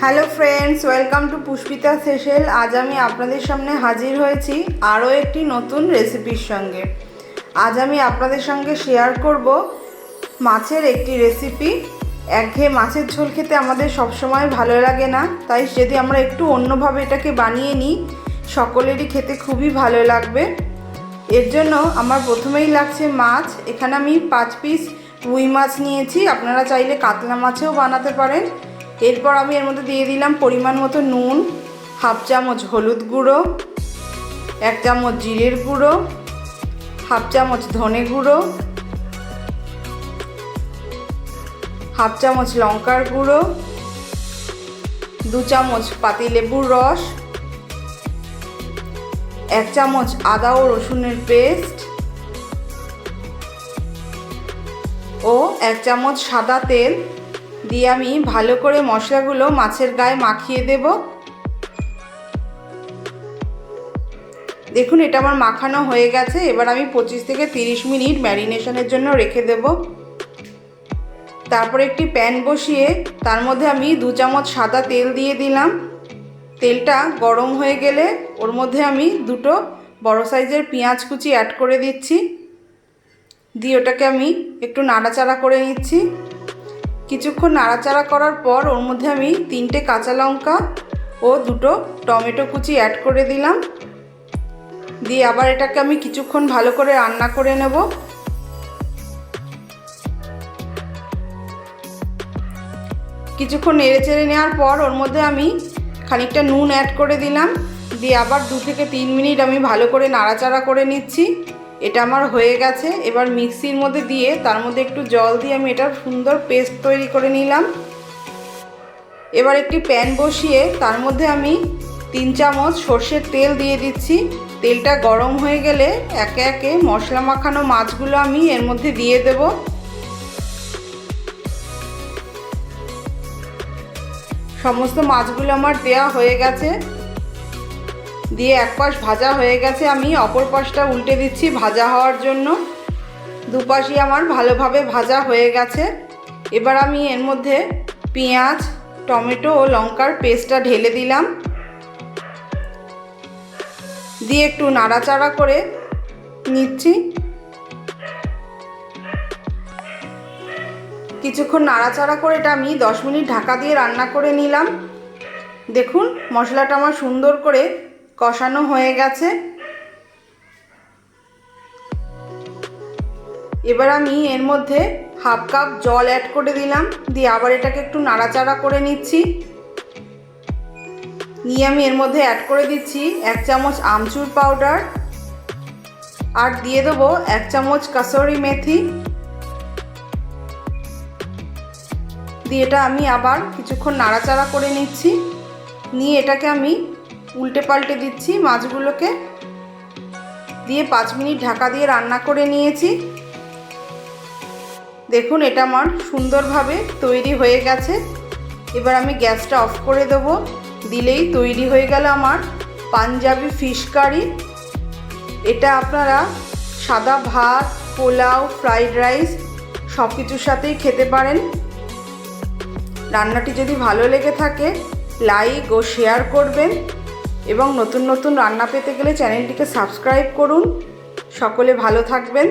Hello friends, welcome to Pushpita's হেসেল। আজ আমি আপনাদের সামনে হাজির হয়েছি আরও একটি নতুন রেসিপির সঙ্গে। আজ আমি আপনাদের সঙ্গে শেয়ার করব মাছের একটি রেসিপি। একঘেয়ে মাছের ঝোল খেতে আমাদের সবসময় ভালো লাগে না, তাই যদি আমরা একটু অন্যভাবে এটাকে বানিয়ে নিই সকলেরই খেতে খুবই ভালো লাগবে। এর জন্য আমার প্রথমেই লাগছে মাছ। এখানে আমি 5 পিস রুই মাছ নিয়েছি, আপনারা চাইলে কাতলা মাছেও বানাতে পারেন। এরপর আমি এর মধ্যে দিয়ে দিলাম পরিমাণ মতো নুন, হাফ চামচ হলুদ গুঁড়ো, 1 চামচ জিরের গুঁড়ো, হাফ চামচ ধনে গুঁড়ো, হাফ চামচ লঙ্কার গুঁড়ো, 2 চামচ পাতিলেবুর রস, 1 চামচ আদা ও রসুনের পেস্ট ও 1 চামচ সাদা তেল দিয়ে আমি ভালো করে মশলাগুলো মাছের গায়ে মাখিয়ে দেব। দেখুন, এটা আমার মাখানো হয়ে গেছে। এবার আমি 25 থেকে 30 মিনিট ম্যারিনেশনের জন্য রেখে দেব। তারপর একটি প্যান বসিয়ে তার মধ্যে আমি 2 চামচ সাদা তেল দিয়ে দিলাম। তেলটা গরম হয়ে গেলে ওর মধ্যে আমি 2টো বড় সাইজের পেঁয়াজ কুচি অ্যাড করে দিচ্ছি। দিয়ে ওটাকে আমি একটু নাড়াচাড়া করে নিচ্ছি। কিছুক্ষণ নাড়াচাড়া করার পর ওর মধ্যে আমি 3টে কাঁচা লঙ্কা ও 2টো টমেটো কুচি অ্যাড করে দিলাম। দিয়ে আবার এটাকে আমি কিছুক্ষণ ভালো করে রান্না করে নেব। কিছুক্ষণ নেড়েচেড়ে নেওয়ার পর ওর মধ্যে আমি খানিকটা নুন অ্যাড করে দিলাম। দিয়ে আবার 2 থেকে 3 মিনিট আমি ভালো করে নাড়াচাড়া করে নিচ্ছি। এটা আমার হয়ে গেছে। এবার মিক্সির মধ্যে দিয়ে তার মধ্যে একটু জল দিয়ে আমি এটার সুন্দর পেস্ট তৈরি করে নিলাম। এবার একটি প্যান বসিয়ে তার মধ্যে আমি 3 চামচ সর্ষের তেল দিয়ে দিচ্ছি। তেলটা গরম হয়ে গেলে একে একে মশলা মাখানো মাছগুলো আমি এর মধ্যে দিয়ে দেব। সমস্ত মাছগুলো আমার দেয়া হয়ে গেছে। দিয়ে এক পাশ ভাজা হয়ে গেছে, আমি অপর পাশটা উল্টে দিচ্ছি ভাজা হওয়ার জন্য। দুপাশই আমার ভালোভাবে ভাজা হয়ে গেছে। এবার আমি এর মধ্যে পেঁয়াজ, টমেটো ও লঙ্কার পেস্টটা ঢেলে দিলাম। দিয়ে একটু নাড়াচাড়া করে নিচ্ছি। কিছুক্ষণ নাড়াচাড়া করে এটা আমি 10 মিনিট ঢাকা দিয়ে রান্না করে নিলাম। দেখুন, মশলাটা আমার সুন্দর করে কষানো হয়ে গেছে। এবার আমি এর মধ্যে হাফ কাপ জল অ্যাড করে দিলাম। দিয়ে আবার এটাকে একটু নাড়াচাড়া করে নিচ্ছি। নিয়ে আমি এর মধ্যে অ্যাড করে দিচ্ছি 1 চামচ আমচুর পাউডার আর দিয়ে দেবো 1 চামচ কাসুরি মেথি। দিয়ে এটা আমি আবার কিছুক্ষণ নাড়াচাড়া করে নিচ্ছি। নিয়ে এটাকে আমি উল্টে পাল্টে দিচ্ছি মাছগুলোকে। দিয়ে 5 মিনিট ঢাকা দিয়ে রান্না করে নিয়েছি। দেখুন, এটা আমার সুন্দরভাবে তৈরি হয়ে গেছে। এবার আমি গ্যাসটা অফ করে দেব। দিলেই তৈরি হয়ে গেল আমার পাঞ্জাবি ফিশ কারি। এটা আপনারা সাদা ভাত, পোলাও, ফ্রাইড রাইস সব কিছুর সাথেই খেতে পারেন। রান্নাটি যদি ভালো লেগে থাকে লাইক ও শেয়ার করবেন এবং নতুন নতুন রান্না পেতে গেলে চ্যানেলটিকে সাবস্ক্রাইব করুন। সকলে ভালো থাকবেন।